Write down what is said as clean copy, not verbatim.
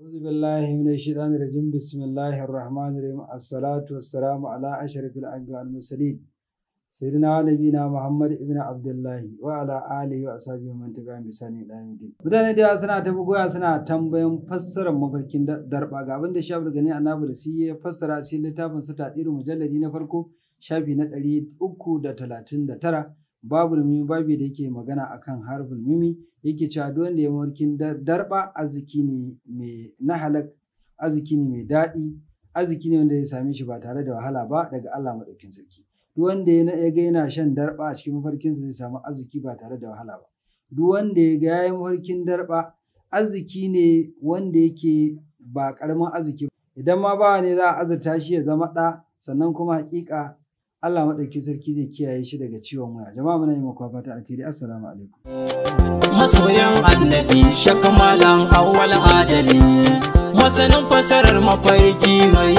أعوذ بالله من الشيطان الرجيم. بسم الله الرحمن الرحيم. الصلاة والسلام على أشرف الأنبياء والمرسلين سيدنا ونبينا محمد ابن عبد الله وعلى آله وأصحابه ومن تبعهم بإحسان إلى يوم الدين. Mutane da suna ta bugowa suna tambayan fassarar mafarkin darba ga abin da Shehu Abdul Gani Annabulsi ya fassara a cikin littafin sa Tadiru mujalladi na farko shafi na 339 babu mimi babu da yake magana akan harful mimi yake cewa duk wanda ya mafarkin darba arziki ne mai na halak, arziki ne mai daɗi, arziki ne wanda ya same shi ba tare da wahala ba daga Allah madaukin sarki. Duk wanda ya ga yana shan darba a cikin mafarkinsa zai samu arziki ba tare da wahala ba. Duk wanda ya ga yayin mafarkin darba arziki ne wanda yake ba karamin arziki. Idan ma bawa ne za a azurta shi ya zama ɗa, sannan kuma hakika Allah madaukin sarki zai kiyaye shi daga ciwon waya. Jama'a muna yi muku fata alkhairi. Assalamu alaikum. Masoyan annabi shakamalan awwal adali, masanin fasarar mafarki mai